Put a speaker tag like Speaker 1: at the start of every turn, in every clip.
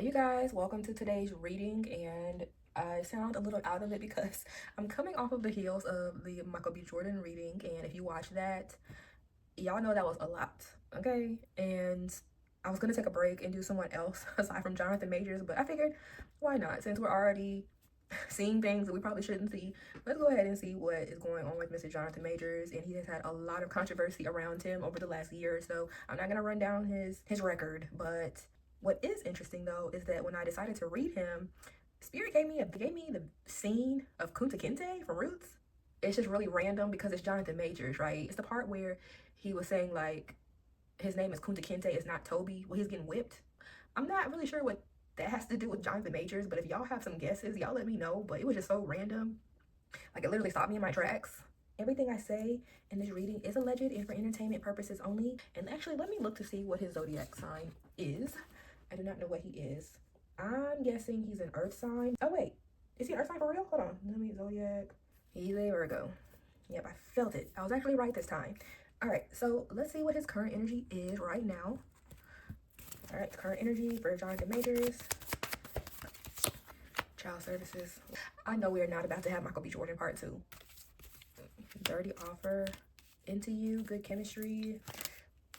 Speaker 1: Hey you guys, welcome to today's reading, and I sound a little out of it because I'm coming off of the heels of the Michael B. Jordan reading, and if you watch that, y'all know that was a lot, okay? And I was gonna take a break and do someone else aside from Jonathan Majors, but I figured, why not? Since we're already seeing things that we probably shouldn't see, let's go ahead and see what is going on with Mr. Jonathan Majors. And he has had a lot of controversy around him over the last year or so. I'm not gonna run down his record, but what is interesting though is that when I decided to read him, Spirit gave me the scene of Kunta Kinte from Roots. It's just really random because it's Jonathan Majors, right? It's the part where he was saying like his name is Kunta Kinte, it's not Toby. Well, he's getting whipped. I'm not really sure what that has to do with Jonathan Majors, but if y'all have some guesses, y'all let me know. But it was just so random. Like, it literally stopped me in my tracks. Everything I say in this reading is alleged and for entertainment purposes only. And actually, let me look to see what his zodiac sign is. I do not know what he is. I'm guessing he's an earth sign. Oh, wait. Is he an earth sign for real? Hold on. Let me zodiac. He's a Virgo. Yep, I felt it. I was actually right this time. All right, so let's see what his current energy is right now. All right, current energy for Jonathan Majors. Child services. I know we are not about to have Michael B. Jordan part 2. Dirty offer. Into you. Good chemistry.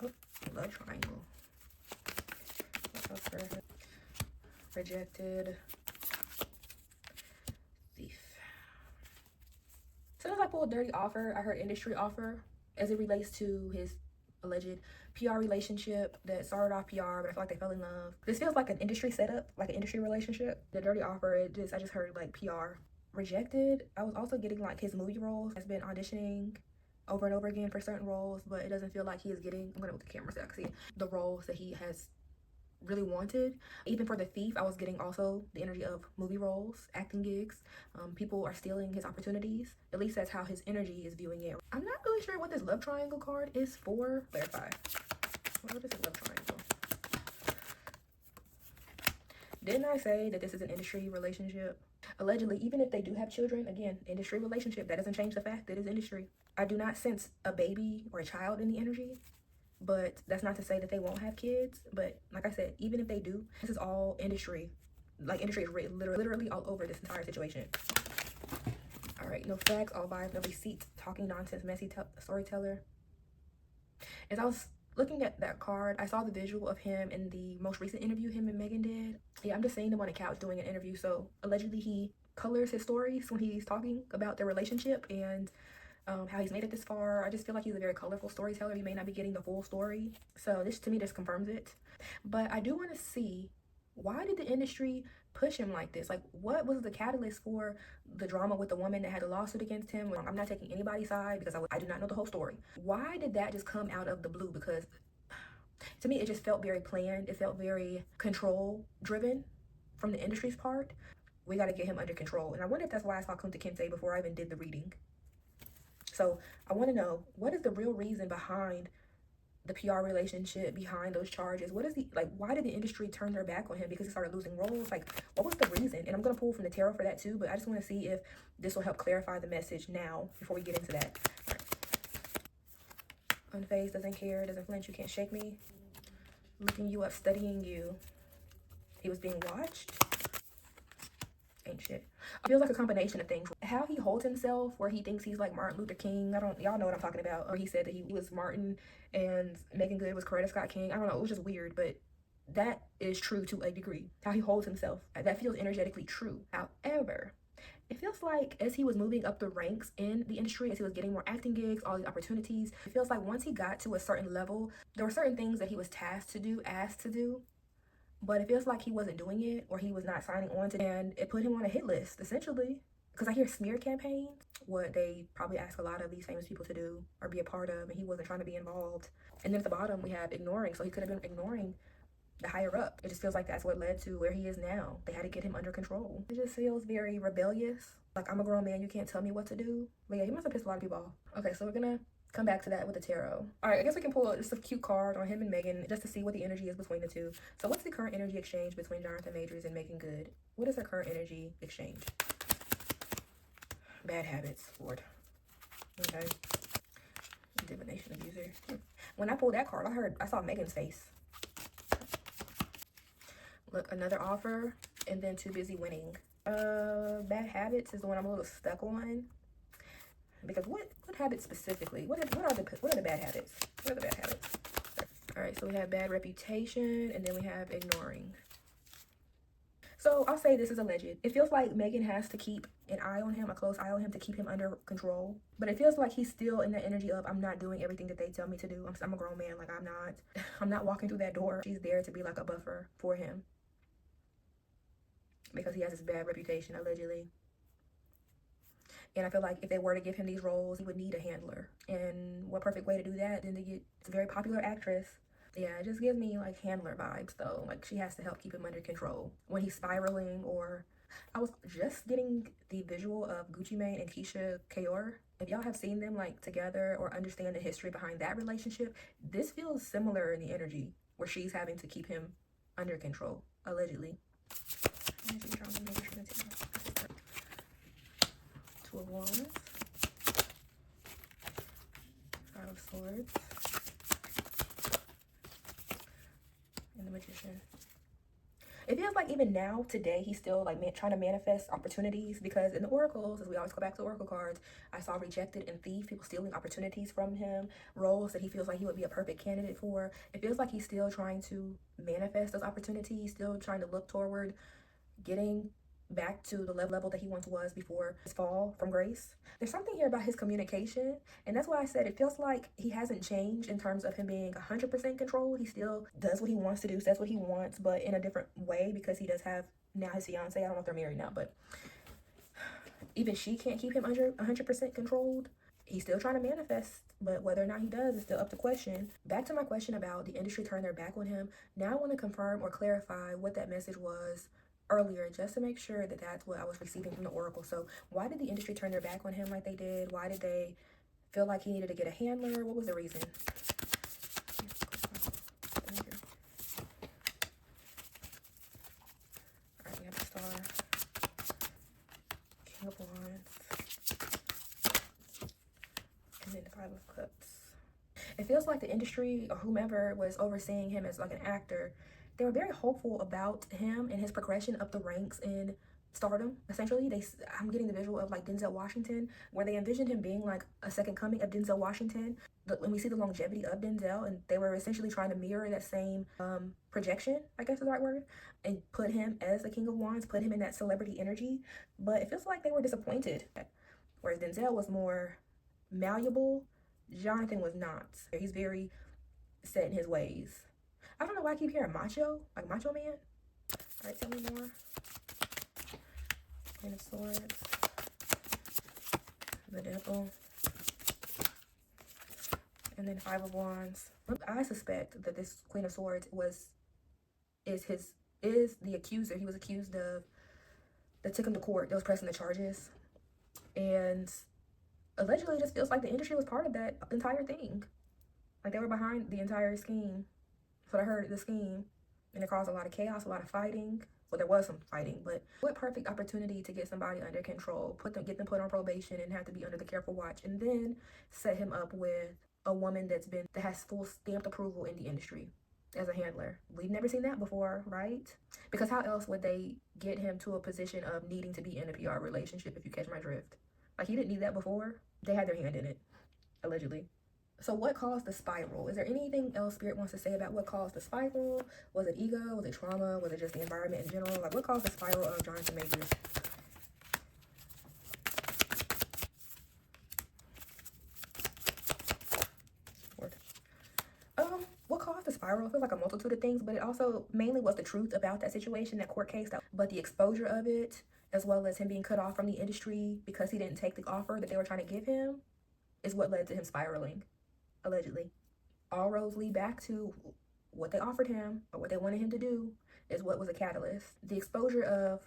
Speaker 1: Oh, love triangle. What else for him? Rejected. Thief. As soon as I pulled dirty offer, I heard industry offer as it relates to his alleged PR relationship that started off PR, but I feel like they fell in love. This feels like an industry setup, like an industry relationship. The dirty offer, I just heard like PR. Rejected. I was also getting like his movie roles. Has been auditioning over and over again for certain roles, but it doesn't feel like he is getting, I'm gonna look at the camera so I can see the roles that he has really wanted. Even for the thief, I was getting also the energy of movie roles, acting gigs. People are stealing his opportunities. At least that's how his energy is viewing it. I'm not really sure what this love triangle card is for. Clarify. What is a love triangle? Didn't I say that this is an industry relationship? Allegedly, even if they do have children, again, industry relationship, that doesn't change the fact that it's industry. I do not sense a baby or a child in the energy, but that's not to say that they won't have kids. But like I said, even if they do, this is all industry. Like, industry is literally all over this entire situation. All right, no facts, all vibes, no receipts, talking nonsense, messy storyteller. As I was looking at that card, I saw the visual of him in the most recent interview him and Megan did. Yeah, I'm just seeing them on the couch doing an interview. So allegedly he colors his stories when he's talking about their relationship and how he's made it this far. I just feel like he's a very colorful storyteller. You may not be getting the full story. So this, to me, just confirms it. But I do want to see, why did the industry push him like this? Like, what was the catalyst for the drama with the woman that had a lawsuit against him? I'm not taking anybody's side because I do not know the whole story. Why did that just come out of the blue? Because to me, it just felt very planned. It felt very control driven from the industry's part. We got to get him under control. And I wonder if that's why I saw Kunta Kinte before I even did the reading. So I want to know, what is the real reason behind the PR relationship, behind those charges? What is why did the industry turn their back on him because he started losing roles? Like, what was the reason? And I'm going to pull from the tarot for that too, but I just want to see if this will help clarify the message now before we get into that. Right. Unfazed, doesn't care, doesn't flinch, you can't shake me. Looking you up, studying you. He was being watched. Ain't shit. It feels like a combination of things. How he holds himself, where he thinks he's like Martin Luther King. Y'all know what I'm talking about. Or he said that he was Martin and Megan Good was Coretta Scott King. I don't know, it was just weird, but that is true to a degree. How he holds himself, that feels energetically true. However, it feels like as he was moving up the ranks in the industry, as he was getting more acting gigs, all these opportunities, it feels like once he got to a certain level, there were certain things that he was asked to do, but it feels like he wasn't doing it, or he was not signing on to it, and it put him on a hit list, essentially. Because I hear smear campaigns, what they probably ask a lot of these famous people to do or be a part of, and he wasn't trying to be involved. And then at the bottom, we have ignoring. So he could have been ignoring the higher up. It just feels like that's what led to where he is now. They had to get him under control. It just feels very rebellious. Like, I'm a grown man, you can't tell me what to do. But yeah, he must have pissed a lot of people off. Okay, so we're gonna come back to that with the tarot. All right, I guess we can pull just a cute card on him and Megan just to see what the energy is between the two. So what's the current energy exchange between Jonathan Majors and Megan Good? What is their current energy exchange? Bad habits, Lord. Okay. Divination abuser. When I pulled that card, I saw Megan's face. Look, another offer, and then too busy winning. Bad habits is the one I'm a little stuck on. Because what habits specifically? What are the bad habits? What are the bad habits? All right, so we have bad reputation, and then we have ignoring. So I'll say this is alleged. It feels like Megan has to keep an eye on him, a close eye on him, to keep him under control. But it feels like he's still in the energy of, I'm not doing everything that they tell me to do. I'm a grown man. Like, I'm not walking through that door. She's there to be like a buffer for him. Because he has this bad reputation, allegedly. And I feel like if they were to give him these roles, he would need a handler. And what perfect way to do that than to get a very popular actress. Yeah, it just gives me like handler vibes though. Like she has to help keep him under control when he's spiraling. Or I was just getting the visual of Gucci Mane and Keisha Kayor. If y'all have seen them like together or understand the history behind that relationship, this feels similar in the energy where she's having to keep him under control, allegedly. Two of Wands, Five of Swords, and the Magician. It feels like even now, today, he's still like trying to manifest opportunities, because in the oracles, as we always go back to the oracle cards, I saw rejected and thief, people stealing opportunities from him, roles that he feels like he would be a perfect candidate for. It feels like he's still trying to manifest those opportunities, still trying to look toward getting back to the level that he once was before his fall from grace. There's something here about his communication, and that's why I said it feels like he hasn't changed in terms of him being 100% controlled. He still does what he wants to do, says what he wants, but in a different way, because he does have now his fiance. I don't know if they're married now, but even she can't keep him under 100% controlled. He's still trying to manifest, but whether or not he does is still up to question. Back to my question about the industry turning their back on him. Now I want to confirm or clarify what that message was earlier, just to make sure that that's what I was receiving from the oracle. So why did the industry turn their back on him like they did? Why did they feel like he needed to get a handler? What was the reason? All right, we have the Star, King of Wands, and then the Five of Cups. It feels like the industry or whomever was overseeing him as like an actor, they were very hopeful about him and his progression up the ranks in stardom. Essentially, I'm getting the visual of like Denzel Washington, where they envisioned him being like a second coming of Denzel Washington. When we see the longevity of Denzel, and they were essentially trying to mirror that same projection, I guess is the right word, and put him as the King of Wands, put him in that celebrity energy. But it feels like they were disappointed. Whereas Denzel was more malleable, Jonathan was not. He's very set in his ways. I don't know why I keep hearing macho, like Macho Man. All right, tell me more. Queen of Swords, the Devil, and then Five of Wands. I suspect that this Queen of Swords is the accuser. He was accused of, that took him to court, that was pressing the charges, and allegedly it just feels like the industry was part of that entire thing. Like they were behind the entire scheme. But I heard the scheme, and it caused a lot of chaos, a lot of fighting. Well, there was some fighting, but what perfect opportunity to get somebody under control, get them put on probation and have to be under the careful watch, and then set him up with a woman that has full stamped approval in the industry as a handler. We've never seen that before, right? Because how else would they get him to a position of needing to be in a PR relationship, if you catch my drift? Like, he didn't need that before. They had their hand in it, allegedly. So what caused the spiral? Is there anything else Spirit wants to say about what caused the spiral? Was it ego? Was it trauma? Was it just the environment in general? Like, what caused the spiral of Jonathan Majors? What caused the spiral? It feels like a multitude of things, but it also mainly was the truth about that situation, that court case. But the exposure of it, as well as him being cut off from the industry because he didn't take the offer that they were trying to give him, is what led to him spiraling. Allegedly. All roads lead back to what they offered him, or what they wanted him to do, is what was a catalyst. The exposure of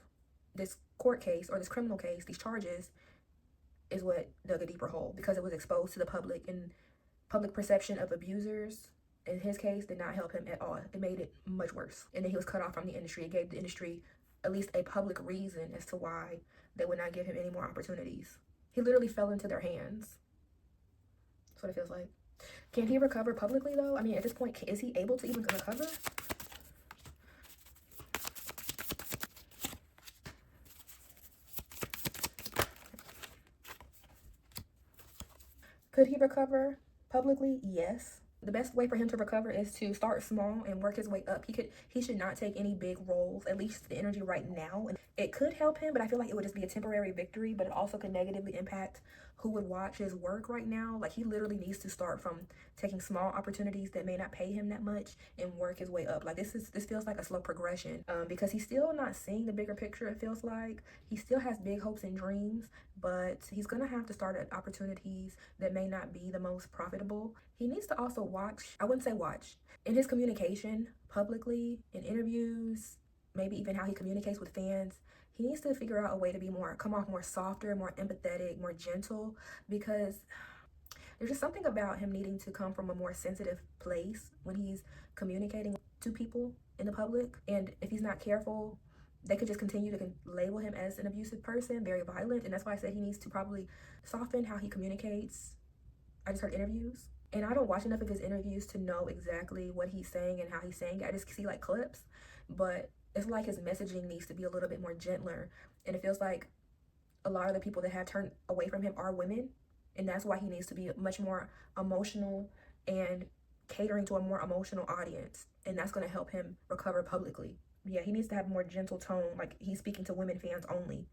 Speaker 1: this court case, or this criminal case, these charges, is what dug a deeper hole, because it was exposed to the public, and public perception of abusers, in his case, did not help him at all. It made it much worse. And then he was cut off from the industry. It gave the industry at least a public reason as to why they would not give him any more opportunities. He literally fell into their hands. That's what it feels like. Can he recover publicly, though? I mean, at this point, is he able to even recover? Could he recover publicly? Yes. The best way for him to recover is to start small and work his way up. He should not take any big roles, at least the energy right now. And it could help him, but I feel like it would just be a temporary victory, but it also could negatively impact who would watch his work right now. Like, he literally needs to start from taking small opportunities that may not pay him that much and work his way up. Like, this feels like a slow progression, because he's still not seeing the bigger picture. It feels like he still has big hopes and dreams, but he's gonna have to start at opportunities that may not be the most profitable. He needs to also watch, I wouldn't say watch, in his communication publicly, in interviews, maybe even how he communicates with fans. He needs to figure out a way to come off more softer, more empathetic, more gentle, because there's just something about him needing to come from a more sensitive place when he's communicating to people in the public. And if he's not careful, they could just continue to label him as an abusive person, very violent. And that's why I said he needs to probably soften how he communicates. I just heard interviews, and I don't watch enough of his interviews to know exactly what he's saying and how he's saying it. I just see like clips, but it's like his messaging needs to be a little bit more gentler. And it feels like a lot of the people that have turned away from him are women, and that's why he needs to be much more emotional and catering to a more emotional audience, and that's going to help him recover publicly. Yeah, he needs to have a more gentle tone, like he's speaking to women fans only.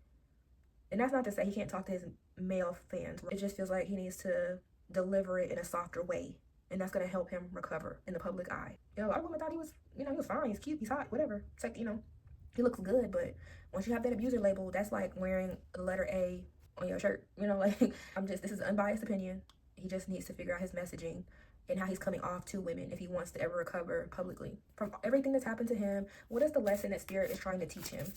Speaker 1: And that's not to say he can't talk to his male fans. It just feels like he needs to deliver it in a softer way, and that's going to help him recover in the public eye. A lot of women thought he was, he was fine, he's cute, he's hot, whatever. It's like, he looks good, but once you have that abuser label, that's like wearing the letter A on your shirt. Like, this is unbiased opinion. He just needs to figure out his messaging and how he's coming off to women if he wants to ever recover publicly. From everything that's happened to him, what is the lesson that Spirit is trying to teach him?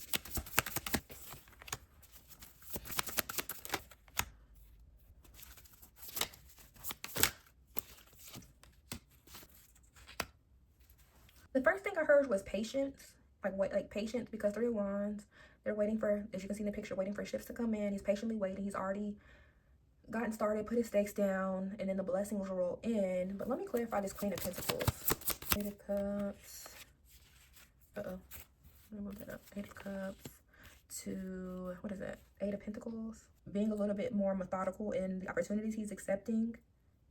Speaker 1: The first thing I heard was patience. Like patience, because 3 of Wands, they're waiting for, as you can see in the picture, waiting for ships to come in. He's patiently waiting. He's already gotten started, put his stakes down, and then the blessings will roll in. But let me clarify this Queen of Pentacles. 8 of Cups. Let me move that up. 8 of Cups to, what is that? 8 of Pentacles. Being a little bit more methodical in the opportunities he's accepting.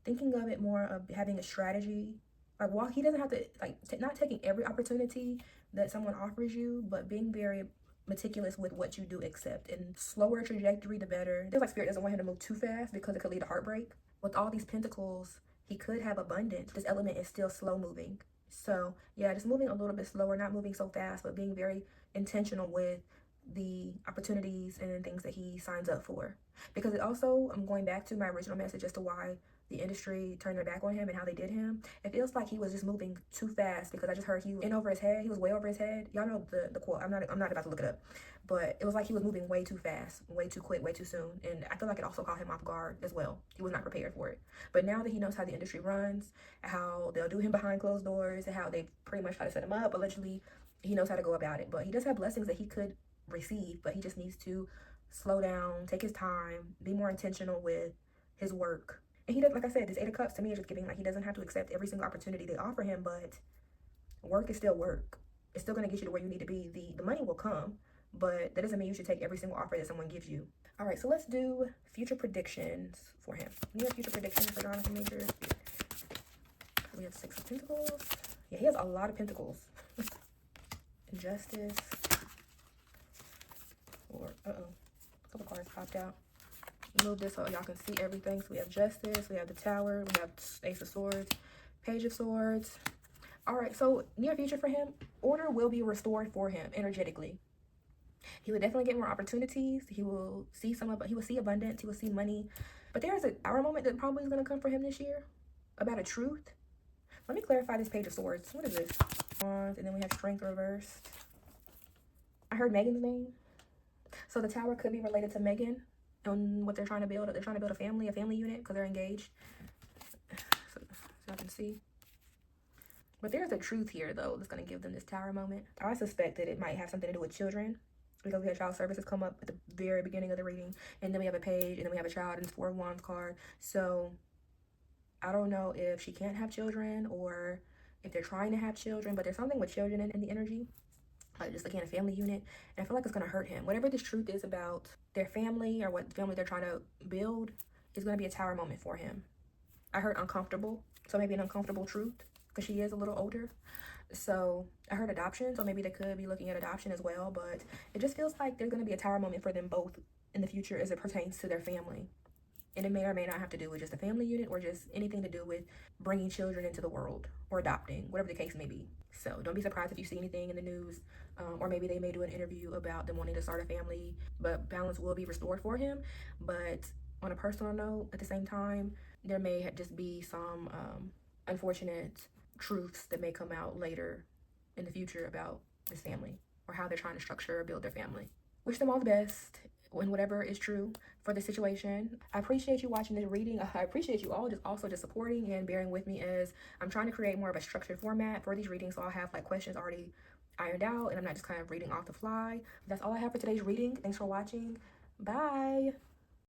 Speaker 1: Thinking of it more of having a strategy. Like, he doesn't have to, not taking every opportunity that someone offers you, but being very meticulous with what you do accept. And slower trajectory, the better. It feels like Spirit doesn't want him to move too fast because it could lead to heartbreak. With all these pentacles, he could have abundance. This element is still slow moving. So, yeah, just moving a little bit slower, not moving so fast, but being very intentional with the opportunities and things that he signs up for. Because it also, I'm going back to my original message as to why the industry turned their back on him and how they did him. It feels like he was just moving too fast, because I just heard he was in over his head. He was way over his head. Y'all know the quote. I'm not about to look it up, but it was like he was moving way too fast, way too quick, way too soon. And I feel like it also caught him off guard as well. He was not prepared for it. But now that he knows how the industry runs, how they'll do him behind closed doors, and how they pretty much try to set him up, allegedly, he knows how to go about it. But he does have blessings that he could receive, but he just needs to slow down, take his time, be more intentional with his work. And he does, like I said, this 8 of Cups to me is just giving like he doesn't have to accept every single opportunity they offer him, but work is still work. It's still going to get you to where you need to be. The money will come, but that doesn't mean you should take every single offer that someone gives you. All right, so let's do future predictions for him. Near future predictions for Jonathan Majors. We have 6 of Pentacles. Yeah, he has a lot of Pentacles. Injustice. Or, a couple cards popped out. Move this so y'all can see everything. So we have Justice, we have the Tower, we have Ace of Swords, Page of Swords. All right, so near future for him, order will be restored for him energetically. He will definitely get more opportunities. He will see abundance. He will see money. But there's an hour moment that probably is going to come for him this year about a truth. Let me clarify this Page of Swords. What is this? And then we have Strength reversed. I heard Megan's name. So the Tower could be related to Megan and what they're trying to build. They're trying to build a family unit, because they're engaged. So I can see. But there's a truth here, though, that's going to give them this Tower moment. I suspect that it might have something to do with children, because we had child services come up at the very beginning of the reading. And then we have a page, and then we have a child, and it's 4 of Wands card. So I don't know if she can't have children or if they're trying to have children, but there's something with children in the energy. Just again, a family unit. And I feel like it's going to hurt him. Whatever this truth is about their family or what family they're trying to build is going to be a Tower moment for him. I heard uncomfortable, so maybe an uncomfortable truth because she is a little older. So I heard adoption, so maybe they could be looking at adoption as well, but it just feels like there's going to be a tower moment for them both in the future as it pertains to their family. And it may or may not have to do with just a family unit or just anything to do with bringing children into the world or adopting, whatever the case may be. So don't be surprised if you see anything in the news, or maybe they may do an interview about them wanting to start a family, but balance will be restored for him. But on a personal note, at the same time, there may just be some unfortunate truths that may come out later in the future about this family or how they're trying to structure or build their family. Wish them all the best in whatever is true for the situation. I appreciate you watching this reading. I appreciate you all just supporting and bearing with me as I'm trying to create more of a structured format for these readings, so I'll have like questions already ironed out and I'm not just kind of reading off the fly. That's all I have for today's reading. Thanks for watching. Bye.